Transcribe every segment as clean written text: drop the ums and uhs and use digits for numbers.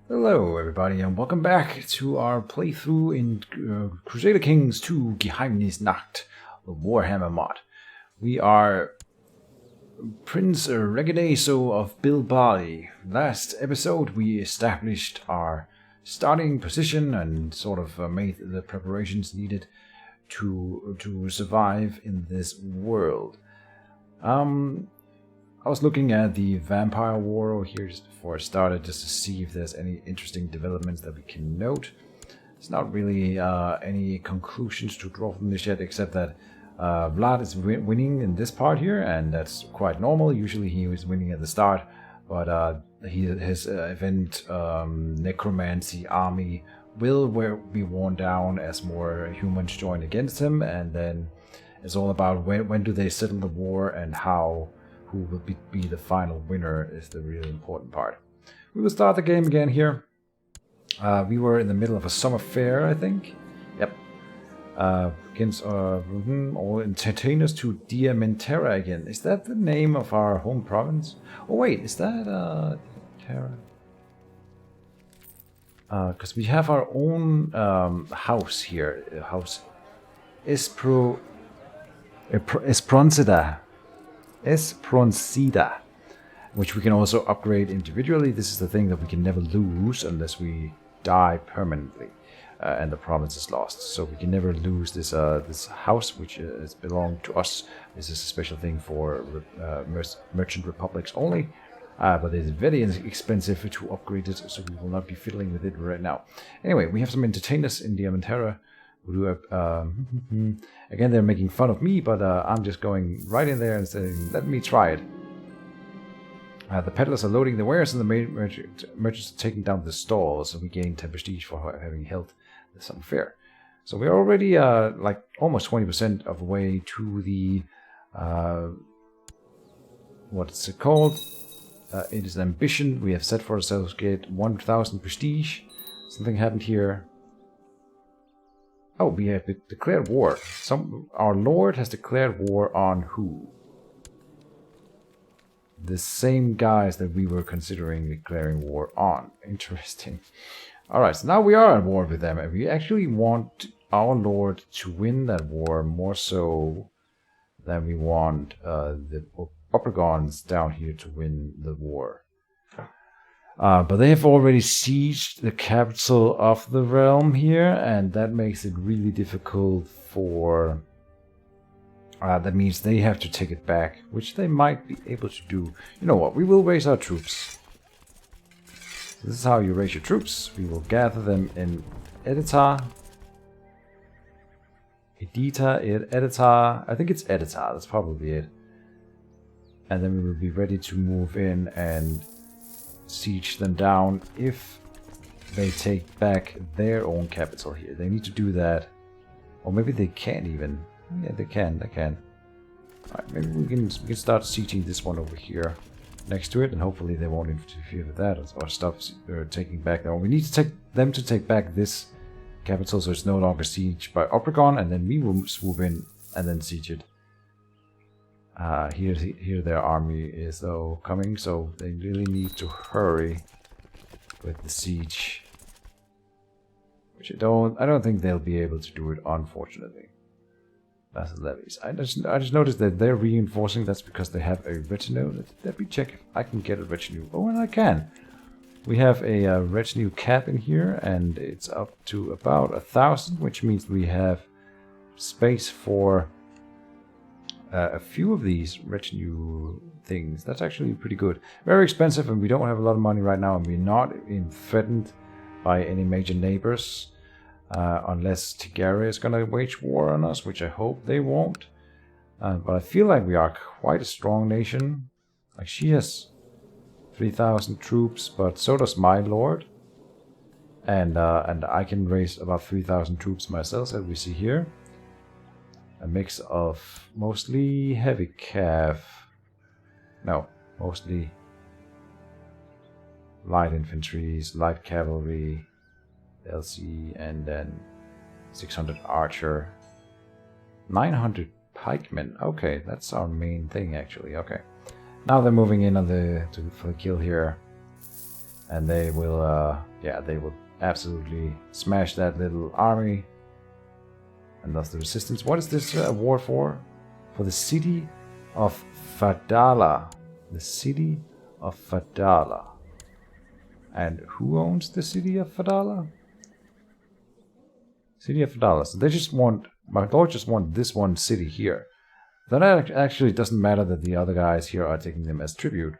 Hello everybody and welcome back to our playthrough in Crusader Kings 2 Geheimnisnacht, the Warhammer mod. We are Prince Regadazo of Bilbali. Last episode we established our starting position and sort of made the preparations needed to survive in this world. I was looking at the Vampire War here just before I started, just to see if there's any interesting developments that we can note. There's not really any conclusions to draw from this yet, except that Vlad is winning in this part here, and that's quite normal. Usually he was winning at the start, but his event Necromancy army will be worn down as more humans join against him, and then it's all about when do they settle the war and how. Who will be the final winner is the really important part. We will start the game again here. We were in the middle of a summer fair, I think. Yep. Against all entertainers to Diamanterra again. Is that the name of our home province? Oh wait, is that Terra? Because we have our own house here. House Espronceda, which we can also upgrade individually. This is the thing that we can never lose unless we die permanently and the province is lost. So we can never lose this this house, which is belong to us. This is a special thing for merchant republics only, but it's very expensive to upgrade it, so we will not be fiddling with it right now. Anyway, we have some entertainers in Diamanterra. Again, they're making fun of me, but I'm just going right in there and saying, let me try it. The peddlers are loading the wares and the main merchants are taking down the stalls, so we gain 10 prestige for having held the summer fair. So we're already like almost 20% of the way to the what's it called? It is an ambition we have set for ourselves to get 1,000 prestige. Something happened here. Oh, we have declared war. Our lord has declared war on who? The same guys that we were considering declaring war on. Interesting. Alright, so now we are at war with them, and we actually want our lord to win that war more so than we want the Opergons down here to win the war. But they have already sieged the capital of the realm here, and that makes it really difficult for... that means they have to take it back, which they might be able to do. You know what, we will raise our troops. This is how you raise your troops. We will gather them in Editor. I think it's Editor, that's probably it. And then we will be ready to move in and siege them down if they take back their own capital here. They need to do that. Or maybe they can't even. Yeah, they can. Alright, maybe we can start sieging this one over here next to it, and hopefully they won't interfere with that or stop taking back that one. We need to take them to take back this capital so it's no longer sieged by Opergon, and then we will swoop in and then siege it. Here their army is though coming, so they really need to hurry with the siege. Which I don't think they'll be able to do it, unfortunately. That's the levies. I just noticed that they're reinforcing. That's because they have a retinue. Let me check if I can get a retinue. Oh, and I can. We have a retinue cap in here, and it's up to about 1,000, which means we have space for a few of these retinue things. That's actually pretty good. Very expensive, and we don't have a lot of money right now, and we're not threatened by any major neighbors, unless Tigara is going to wage war on us, which I hope they won't. But I feel like we are quite a strong nation. Like, she has 3,000 troops, but so does my lord. And I can raise about 3,000 troops myself, as we see here. A mix of mostly heavy cav. No, mostly light infantry, light cavalry, LC, and then 600 archer, 900 pikemen. Okay, that's our main thing actually. Okay, now they're moving in on for the kill here. And they will, yeah, they will absolutely smash that little army. And thus the resistance. What is this war for? For the city of Fadala. The city of Fadala. And who owns the city of Fadala? City of Fadala. So they just want, my lord just want this one city here. Then it actually doesn't matter that the other guys here are taking them as tribute.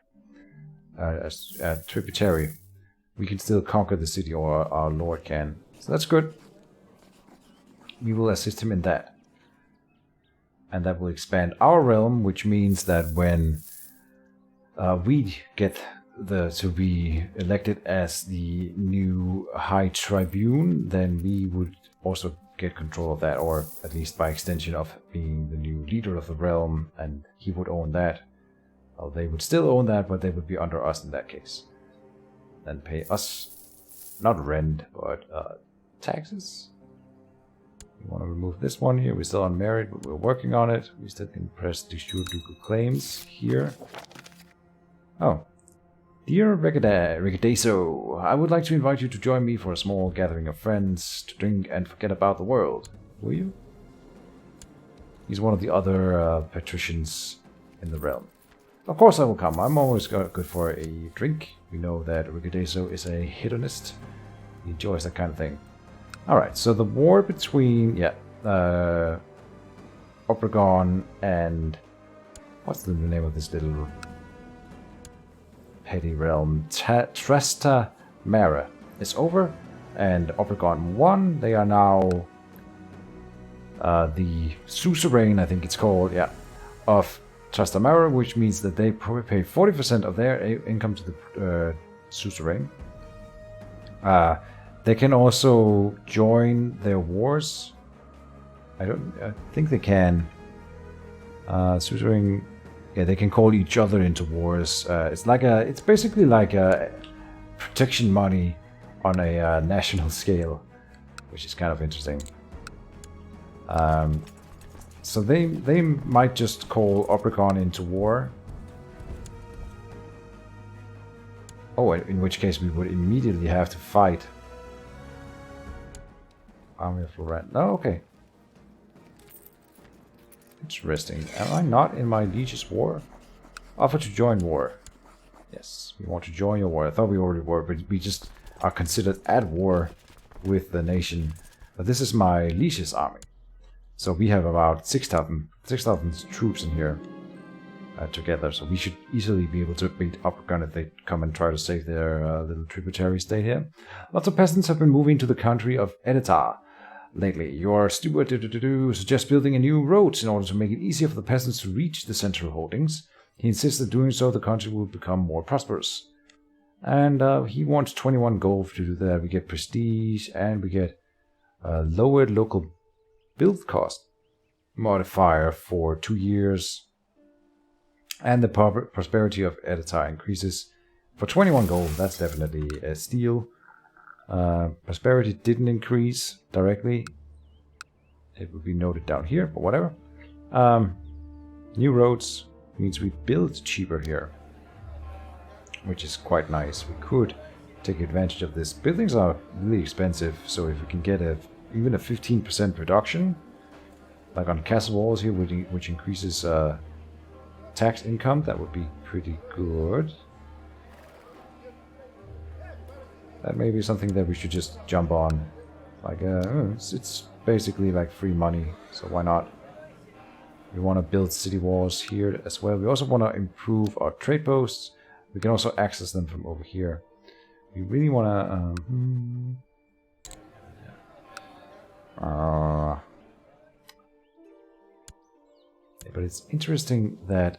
As tributary. We can still conquer the city, or our lord can. So that's good. We will assist him in that. And that will expand our realm, which means that when we get to be elected as the new High Tribune, then we would also get control of that, or at least by extension of being the new leader of the realm, and he would own that. Well, they would still own that, but they would be under us in that case. And pay us, not rent, but taxes. We want to remove this one here. We're still unmarried, but we're working on it. We still can press the ducal claims here. Oh. Dear Regadazo, I would like to invite you to join me for a small gathering of friends to drink and forget about the world. Will you? He's one of the other patricians in the realm. Of course I will come. I'm always good for a drink. We know that Regadazo is a hedonist. He enjoys that kind of thing. Alright, so the war between, Obregon and... what's the name of this little petty realm? Tresta Mara is over, and Obregon won. They are now the suzerain, I think it's called, of Trastamara, which means that they probably pay 40% of their income to the suzerain. They can also join their wars. I think they can. Suzerain, yeah, they can call each other into wars. It's basically like a protection money on a national scale, which is kind of interesting. So they might just call Obregon into war. Oh, in which case we would immediately have to fight. Army of Florent. Oh, okay. Interesting. Am I not in my liege's war? Offer to join war. Yes, we want to join your war. I thought we already were, but we just are considered at war with the nation. But this is my liege's army. So we have about 6,000 troops in here together. So we should easily be able to beat Obregon if they come and try to save their little tributary state here. Lots of peasants have been moving to the country of Editar lately. Your steward suggests building a new road in order to make it easier for the peasants to reach the central holdings. He insists that doing so the country will become more prosperous. And he wants 21 gold to do that. We get prestige and we get lowered local build cost modifier for 2 years. And the prosperity of Editar increases for 21 gold. That's definitely a steal. Prosperity didn't increase directly. It will be noted down here, but whatever. New roads means we build cheaper here, which is quite nice. We could take advantage of this. Buildings are really expensive, so if we can get even a 15% reduction, like on castle walls here, which increases tax income, that would be pretty good. That may be something that we should just jump on. Like, it's basically like free money, so why not? We want to build city walls here as well. We also want to improve our trade posts. We can also access them from over here. We really want to... but it's interesting that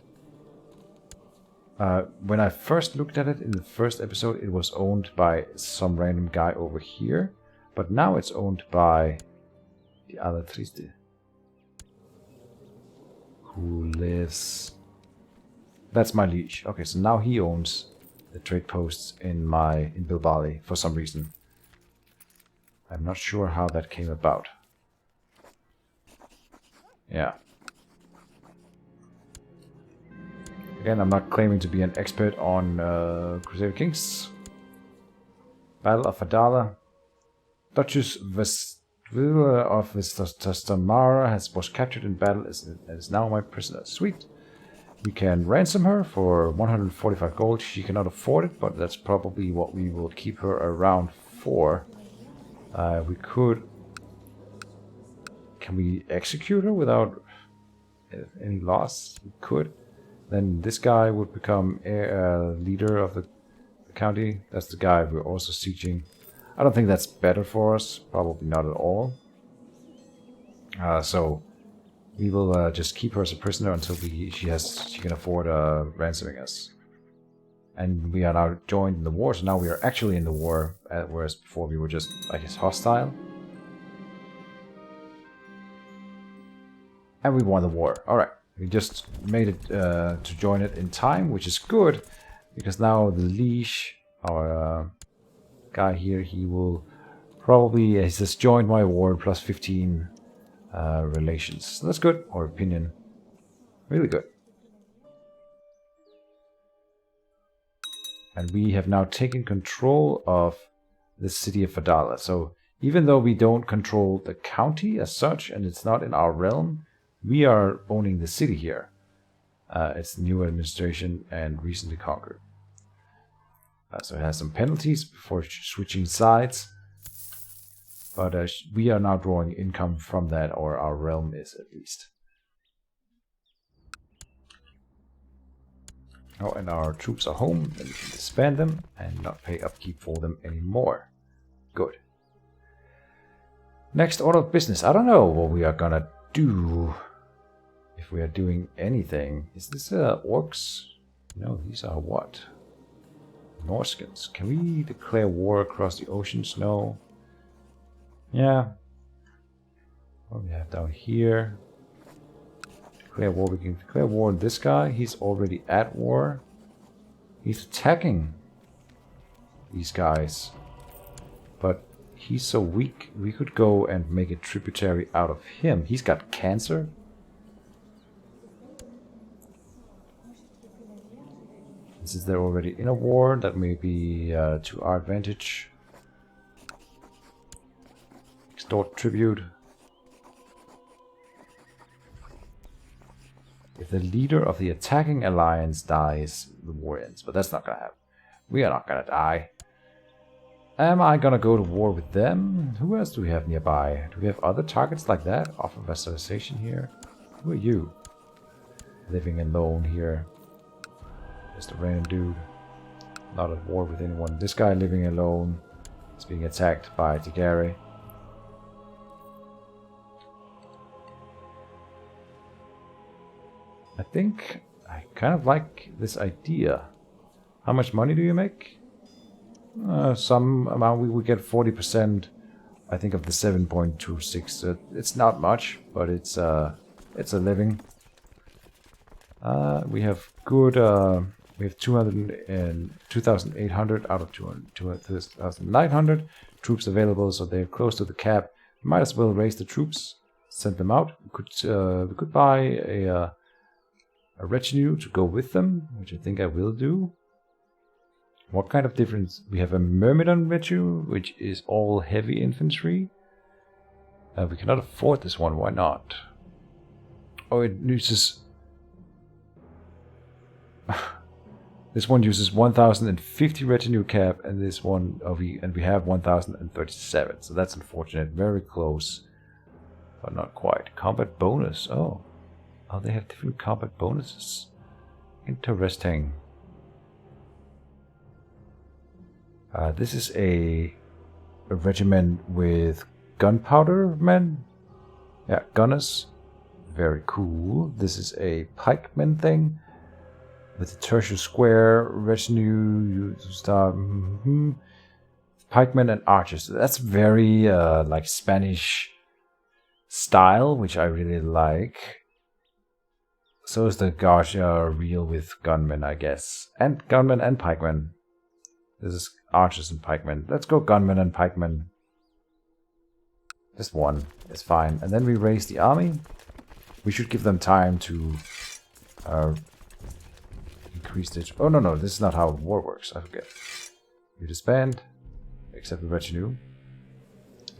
when I first looked at it in the first episode, it was owned by some random guy over here. But now it's owned by the Alatriste, who lives... That's my liege. Okay, so now he owns the trade posts in Bilbali for some reason. I'm not sure how that came about. Yeah. Again, I'm not claiming to be an expert on Crusader Kings. Battle of Fadala. Duchess Vestvilla of Vestamara was captured in battle and is now my prisoner. Sweet. We can ransom her for 145 gold. She cannot afford it, but that's probably what we will keep her around for. We could... Can we execute her without any loss? We could. Then this guy would become leader of the county. That's the guy we're also sieging. I don't think that's better for us. Probably not at all. So we will just keep her as a prisoner until she can afford ransoming us. And we are now joined in the war, so now we are actually in the war, whereas before we were just, I guess, hostile. And we won the war. Alright, we just made it to join it in time, which is good, because now the liege, our guy here, he will probably, he's just joined my war, plus 15 relations. So that's good, or opinion. Really good. And we have now taken control of the city of Fadala. So even though we don't control the county as such, and it's not in our realm, we are owning the city here. It's the new administration and recently conquered. So it has some penalties before switching sides. But we are now drawing income from that, or our realm is at least. Oh, and our troops are home, then we can disband them and not pay upkeep for them anymore. Good. Next order of business. I don't know what we are gonna do. If we are doing anything. Is this orcs? No, these are what? Norskins. Can we declare war across the oceans? No. Yeah. What do we have down here? Declare war. We can declare war on this guy. He's already at war. He's attacking these guys. But he's so weak. We could go and make a tributary out of him. He's got cancer. Since they're already in a war, that may be to our advantage. Extort tribute. If the leader of the attacking alliance dies, the war ends. But that's not gonna happen. We are not gonna die. Am I gonna go to war with them? Who else do we have nearby? Do we have other targets like that? Offer vassalization here. Who are you? Living alone here. Just a random dude. Not at war with anyone. This guy living alone is being attacked by Tigari. I think I kind of like this idea. How much money do you make? Some amount. We would get 40%, I think, of the 7.26. It's not much, but it's a living. We have good. We have 2,800 out of 2,900 troops available, so they're close to the cap. We might as well raise the troops, send them out. We could buy a retinue to go with them, which I think I will do. What kind of difference? We have a Myrmidon retinue, which is all heavy infantry. We cannot afford this one. Why not? Oh, it uses. This one uses 1,050 retinue cap, and this one we have 1,037. So that's unfortunate. Very close, but not quite. Combat bonus. Oh, they have different combat bonuses. Interesting. This is a regiment with gunpowder men. Yeah, gunners. Very cool. This is a pikeman thing. With the tertiary square, retinue, you start pikemen and archers. That's very like Spanish style, which I really like. So is the Guardia real with gunmen, I guess. And gunmen and pikemen. This is archers and pikemen. Let's go gunmen and pikemen. Just one is fine. And then we raise the army. We should give them time to increase it. Oh, no, this is not how war works. I forget. You disband. except the retinue.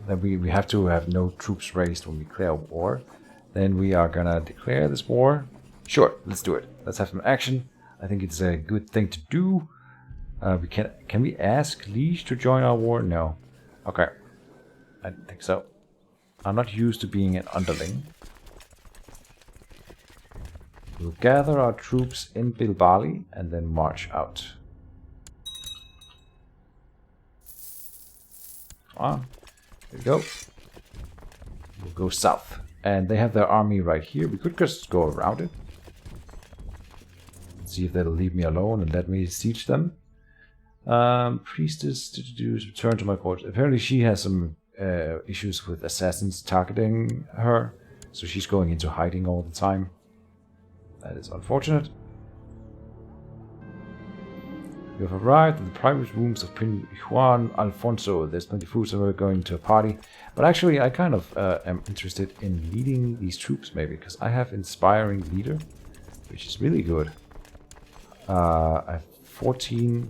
Then we have to have no troops raised when we declare war. Then we are gonna declare this war. Sure, let's do it. Let's have some action. I think it's a good thing to do. Can we ask Liege to join our war? No. Okay. I didn't think so. I'm not used to being an underling. We'll gather our troops in Bilbali and then march out. Here we go. We'll go south. And they have their army right here. We could just go around it. See if they'll leave me alone and let me siege them. Priestess to return to my court. Apparently she has some issues with assassins targeting her. So she's going into hiding all the time. That is unfortunate. You have arrived in the private rooms of Prince Juan Alfonso. There's plenty of food, so we're going to a party. But actually, I kind of am interested in leading these troops, maybe, because I have inspiring leader, which is really good. I have 14.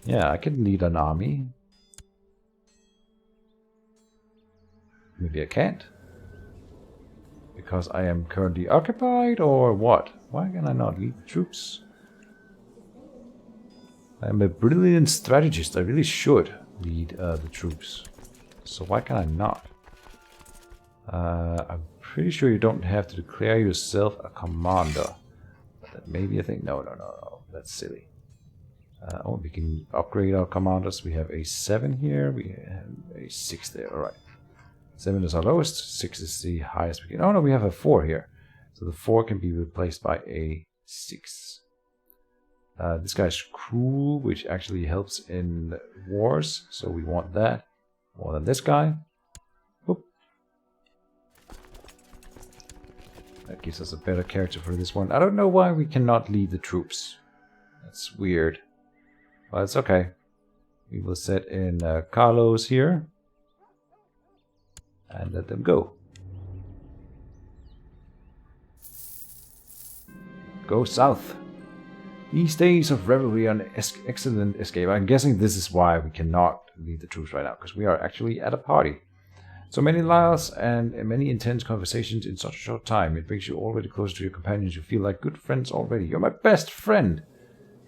Yeah, I can lead an army. Maybe I can't. Because I am currently occupied, or what? Why can I not lead the troops? I'm a brilliant strategist. I really should lead the troops. So why can I not? I'm pretty sure you don't have to declare yourself a commander. That may be a thing. No. That's silly. Oh, we can upgrade our commanders. We have a 7 here. We have a 6 there. Alright. 7 is our lowest. 6 is the highest we can. Oh no, we have a 4 here. So the 4 can be replaced by a 6. This guy's cruel, which actually helps in wars. So we want that more than this guy. Oop. That gives us a better character for this one. I don't know why we cannot lead the troops. That's weird. But it's okay. We will set in Carlos here. And let them go. Go south. These days of revelry are an excellent escape. I'm guessing this is why we cannot lead the troops right now. Because we are actually at a party. So many lies and many intense conversations in such a short time. It brings you already closer to your companions. You feel like good friends already. You're my best friend.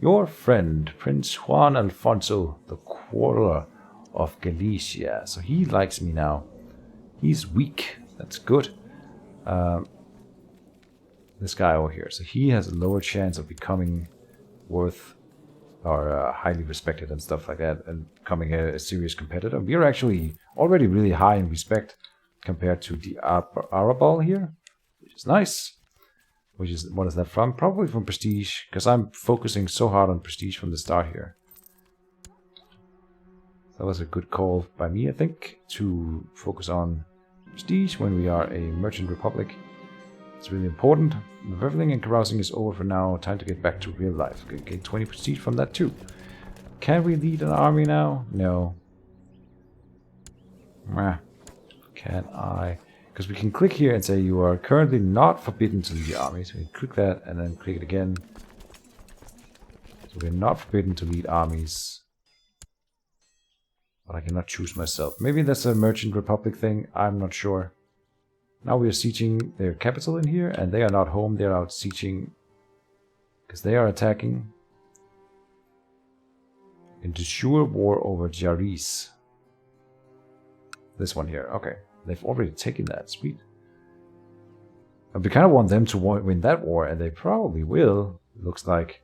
Your friend, Prince Juan Alfonso, the Quarterer of Galicia. So he likes me now. He's weak. That's good. This guy over here. So he has a lower chance of becoming worth or highly respected and stuff like that, and becoming a serious competitor. We are actually already really high in respect compared to the Arabal here, which is nice. Which is, what is that from? Probably from Prestige, because I'm focusing so hard on Prestige from the start here. That was a good call by me, I think, to focus on Prestige when we are a merchant republic. It's really important. The reveling and carousing is over for now. Time to get back to real life. Okay, gain 20 prestige from that too. Can we lead an army now? No. Can I? Because we can click here and say you are currently not forbidden to lead armies. We can click that and then click it again. So we're not forbidden to lead armies. But I cannot choose myself. Maybe that's a merchant republic thing. I'm not sure. Now we are sieging their capital in here, and they are not home. They are out sieging because they are attacking into sure war over Jaris. This one here. Okay, they've already taken that. Sweet. And we kind of want them to win that war, and they probably will. It looks like,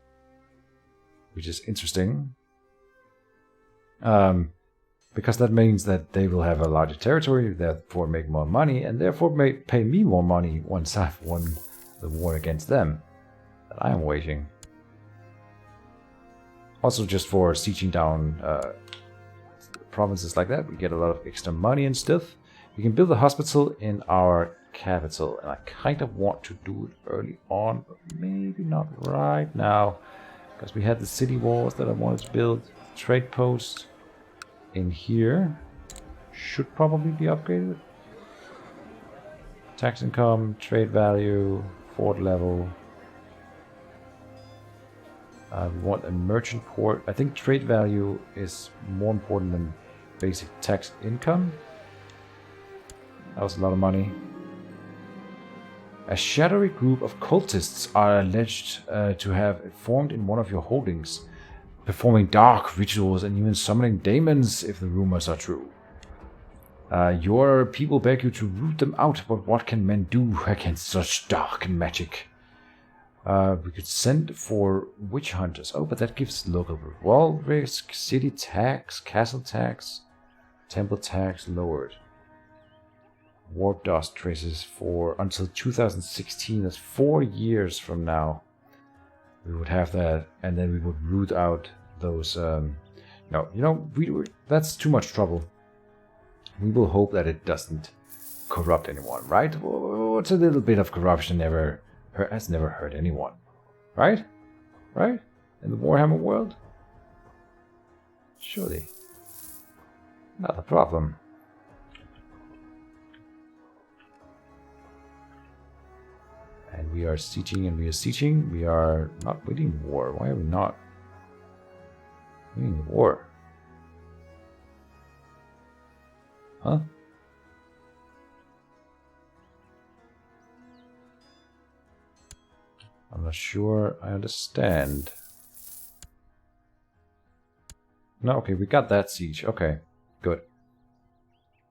which is interesting. Because that means that they will have a larger territory, therefore make more money, and therefore may pay me more money once I've won the war against them that I am waging. Also, just for sieging down provinces like that, we get a lot of extra money and stuff. We can build a hospital in our capital, and I kind of want to do it early on, but maybe not right now, because we had the city walls that I wanted to build, trade post. In here should probably be upgraded. Tax income, trade value, fort level. We want a merchant port. I think trade value is more important than basic tax income. That was a lot of money. A shadowy group of cultists are alleged to have formed in one of your holdings, performing dark rituals and even summoning demons if the rumors are true. Your people beg you to root them out, but what can men do against such dark magic? We could send for witch hunters. Oh, but that gives local wall risk, city tax, castle tax, temple tax lowered. Warp dust traces for until 2016. That's 4 years from now. We would have that, and then we would root out those. No, you know, that's too much trouble. We will hope that it doesn't corrupt anyone, right? What's a little bit of corruption has never hurt anyone, right? Right? In the Warhammer world? Surely. Not a problem. And we are sieging and we are sieging. We are not winning war. Why are we not winning the war? Huh? I'm not sure I understand. No, okay, we got that siege. Okay, good.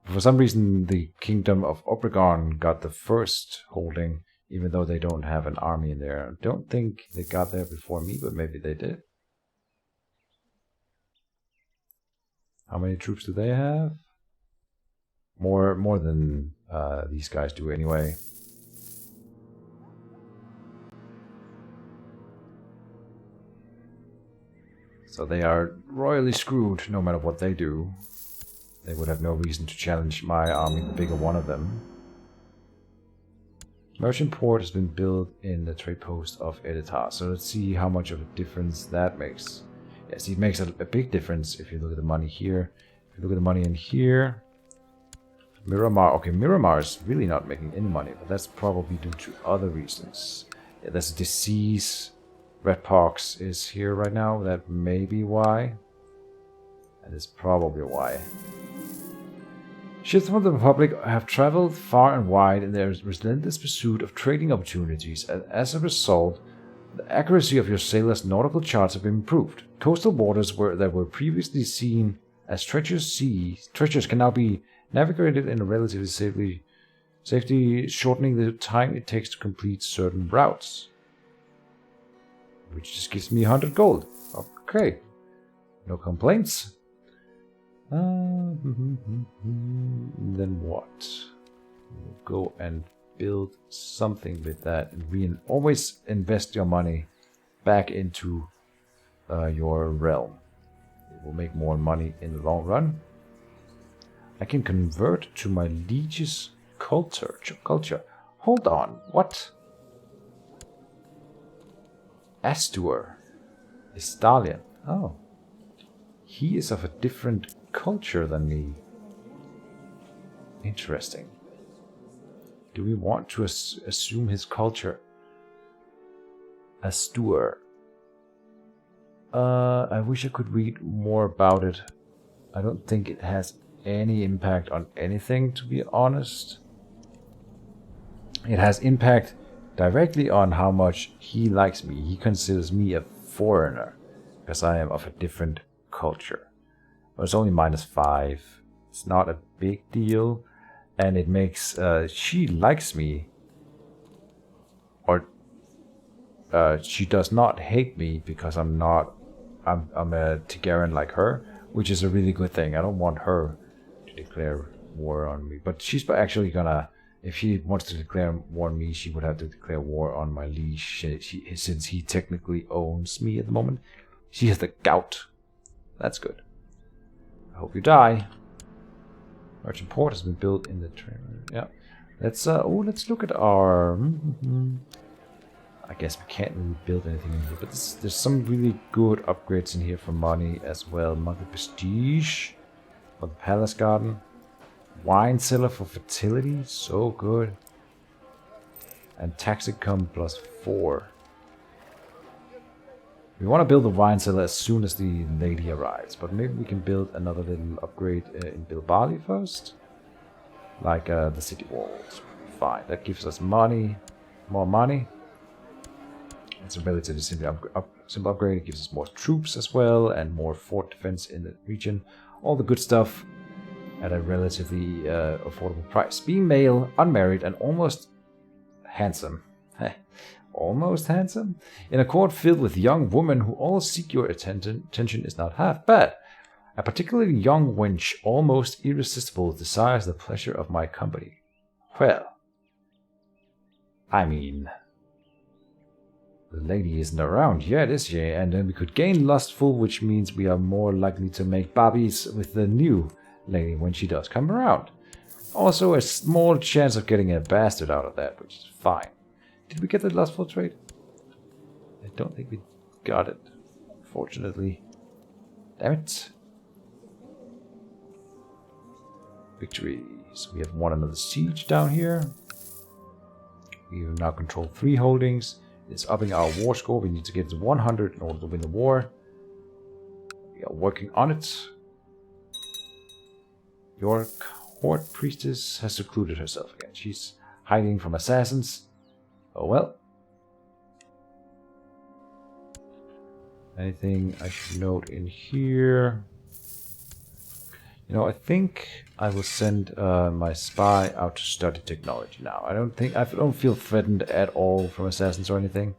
For some reason, the Kingdom of Obregon got the first holding, even though they don't have an army in there. I don't think they got there before me, but maybe they did. How many troops do they have? More than these guys do anyway. So they are royally screwed no matter what they do. They would have no reason to challenge my army, the bigger one of them. Merchant port has been built in the trade post of Editar. So let's see how much of a difference that makes. Yes, it makes a big difference if you look at the money here. If you look at the money in here. Miramar. Okay, Miramar is really not making any money, but that's probably due to other reasons. Yeah, there's a disease. Redpox is here right now. That may be why. That is probably why. Ships from the Republic have traveled far and wide in their relentless pursuit of trading opportunities, and as a result, the accuracy of your sailors' nautical charts have been improved. Coastal waters that were previously seen as treacherous can now be navigated in a relatively safety, shortening the time it takes to complete certain routes. Which just gives me 100 gold. Okay. No complaints. Then what? We'll go and build something with that. And always invest your money back into your realm. It will make more money in the long run. I can convert to my liege's culture. Hold on. What? Astur is Stallion. Oh. He is of a different culture than me. Interesting. Do we want to assume his culture? Astur. I wish I could read more about it. I don't think it has any impact on anything, to be honest. It has impact directly on how much he likes me. He considers me a foreigner because I am of a different culture. But it's only -5. It's not a big deal, and it makes she likes me, or she does not hate me because I'm a Targaryen like her, which is a really good thing. I don't want her to declare war on me, but she's actually gonna. If she wants to declare war on me, she would have to declare war on my liege, since he technically owns me at the moment. She has the gout. That's good. I hope you die. Merchant port has been built in the train. Yeah. Let's look at our. I guess we can't really build anything in here, but there's some really good upgrades in here for money as well. Monthly prestige for the palace garden. Wine cellar for fertility, so good. And tax income +4. We want to build the wine cellar as soon as the lady arrives, but maybe we can build another little upgrade in Bilbali first. Like the city walls. Fine, that gives us money, more money. It's a relatively simple upgrade. It gives us more troops as well, and more fort defense in the region. All the good stuff at a relatively affordable price. Being male, unmarried, and almost handsome. Almost handsome? In a court filled with young women who all seek your attention is not half bad. A particularly young wench, almost irresistible, desires the pleasure of my company. Well, I mean, the lady isn't around yet, is she? And then we could gain lustful, which means we are more likely to make babies with the new lady when she does come around. Also, a small chance of getting a bastard out of that, which is fine. Did we get the lustful trait? I don't think we got it, unfortunately. Damn it. Victory. So we have won another siege down here. We have now controlled 3 holdings. It's upping our war score. We need to get to 100 in order to win the war. We are working on it. Your court priestess has secluded herself again. She's hiding from assassins. Oh well. Anything I should note in here? You know, I think I will send my spy out to study technology now. I don't feel threatened at all from assassins or anything.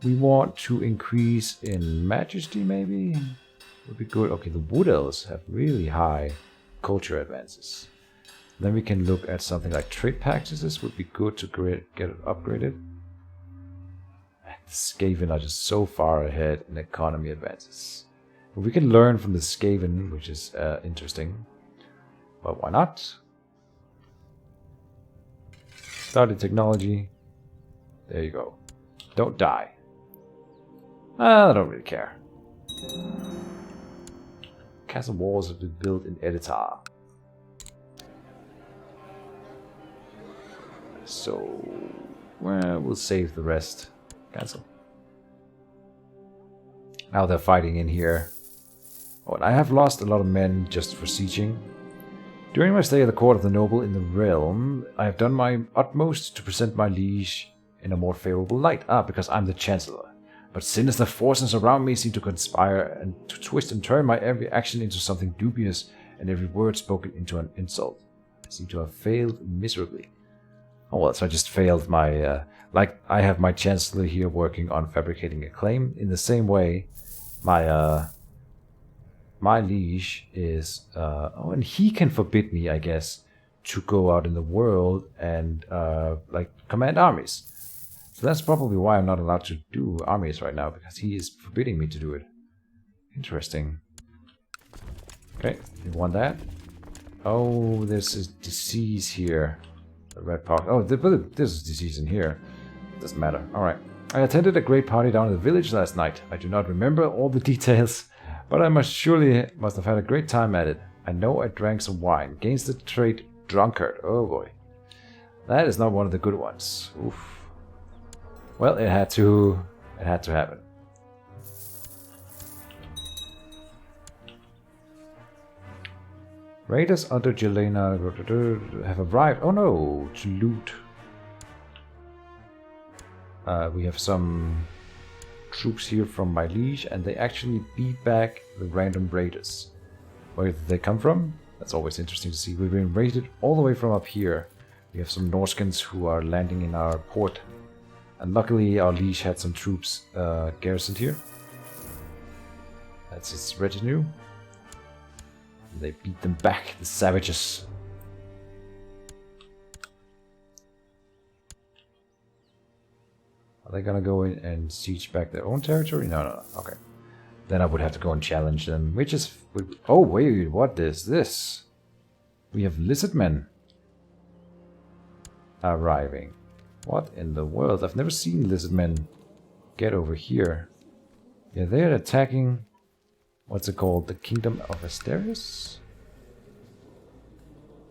We want to increase in majesty, maybe? Would be good. Okay, the wood elves have really high culture advances. Then we can look at something like trade practices. Would be good to get it upgraded. The Skaven are just so far ahead in economy advances. But we can learn from the Skaven, which is interesting. But why not? Study technology. There you go. Don't die. I don't really care. Castle walls have been built in Editar. So, well, we'll save the rest. Cancel. Now they're fighting in here. Oh, and I have lost a lot of men just for sieging. During my stay at the court of the noble in the realm, I have done my utmost to present my liege in a more favorable light. Because I'm the chancellor. But sinister forces around me seem to conspire and to twist and turn my every action into something dubious and every word spoken into an insult. I seem to have failed miserably. Oh well, so I just failed my... like, I have my chancellor here working on fabricating a claim. In the same way, my liege is... oh, and he can forbid me, I guess, to go out in the world and, like, command armies. So that's probably why I'm not allowed to do armies right now, because he is forbidding me to do it. Interesting. Okay, you want that? Oh, there's a disease here. The red pox. Oh, there's a disease in here. Doesn't matter. Alright. I attended a great party down in the village last night. I do not remember all the details, but I must have had a great time at it. I know I drank some wine. Gains the trait drunkard. Oh boy. That is not one of the good ones. Oof. Well, it had to happen. Raiders under Jelena have arrived. Oh no, to loot. We have some troops here from my liege, and they actually beat back the random raiders. Where did they come from? That's always interesting to see. We've been raided all the way from up here. We have some Norskins who are landing in our port. And luckily our liege had some troops garrisoned here. That's his retinue. They beat them back, the savages. Are they gonna go in and siege back their own territory? No. Okay. Then I would have to go and challenge them, which is... Oh, wait, what is this? We have lizardmen arriving. What in the world? I've never seen lizardmen get over here. Yeah, they're attacking... What's it called? The Kingdom of Asterius?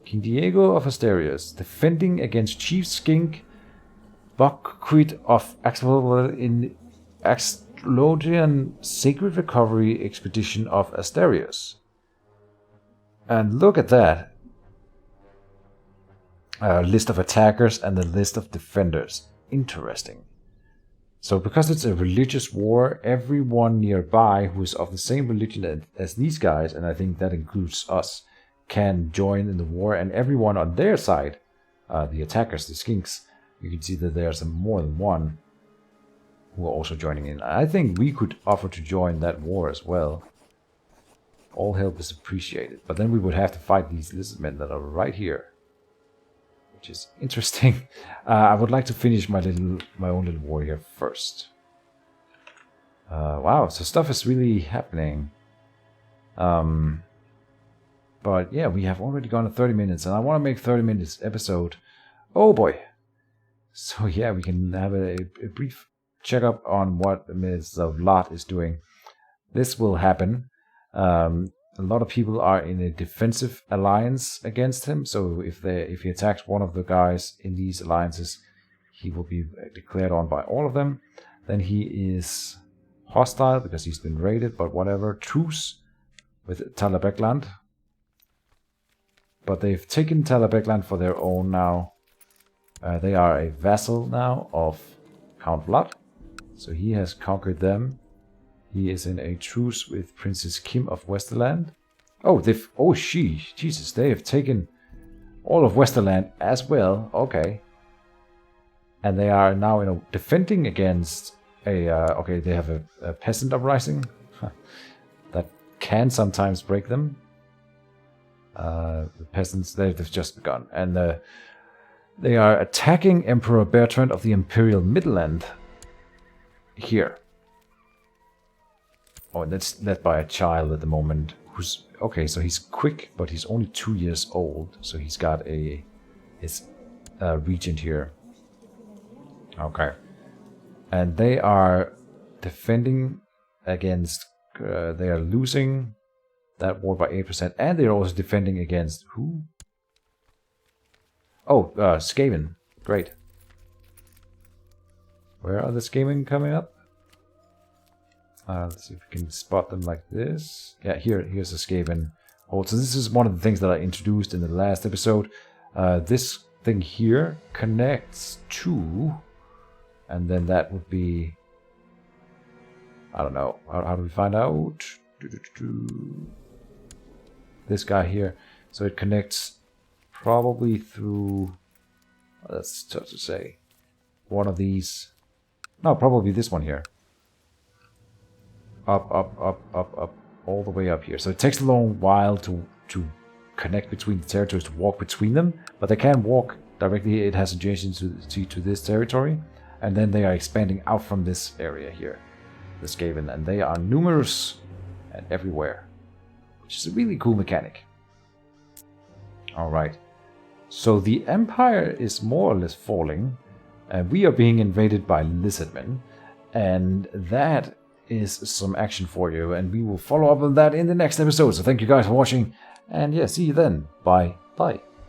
King Diego of Asterius. Defending against Chief Skink Buckquid of Axel in Lothian Sacred Recovery Expedition of Asterios. And look at that. List of attackers and the list of defenders. Interesting. So because it's a religious war, everyone nearby who is of the same religion as these guys, and I think that includes us, can join in the war. And everyone on their side, the attackers, the skinks, you can see that there's more than one who are also joining in. I think we could offer to join that war as well. All help is appreciated. But then we would have to fight these lizardmen that are right here. Which is interesting. I would like to finish my own little war here first. Wow, so stuff is really happening. But yeah, we have already gone to 30 minutes, and I want to make 30 minutes episode. Oh boy. So yeah, we can have a brief checkup on what Ms. Vlad is doing. This will happen. A lot of people are in a defensive alliance against him, so if he attacks one of the guys in these alliances, he will be declared on by all of them. Then he is hostile because he's been raided, but whatever. Truce with Talabekland. But they've taken Talabekland for their own now. They are a vassal now of Count Vlad, so he has conquered them. He is in a truce with Princess Kim of Westerland. Oh, Jesus, they have taken all of Westerland as well. Okay. And they are now defending against a, okay, they have a peasant uprising. That can sometimes break them. The peasants, they've just begun. And they are attacking Emperor Bertrand of the Imperial Midland here. Oh, that's led by a child at the moment. Who's okay? So he's quick, but he's only 2 years old. So he's got his regent here. Okay, and they are defending against. They are losing that war by 8%, and they're also defending against who? Oh, Skaven. Great. Where are the Skaven coming up? Let's see if we can spot them like this. Yeah, here's a Skaven hold. So this is one of the things that I introduced in the last episode. This thing here connects to, and then that would be, I don't know, how do we find out? This guy here. So it connects probably through, that's tough to say, one of these. No, probably this one here. Up, all the way up here. So it takes a long while to connect between the territories, to walk between them, but they can walk directly. It has adjacency to this territory, and then they are expanding out from this area here, the Skaven, and they are numerous and everywhere, which is a really cool mechanic. Alright, so the Empire is more or less falling, and we are being invaded by lizardmen, and that is some action for you, and we will follow up on that in the next episode. So thank you guys for watching, and yeah, see you then. Bye.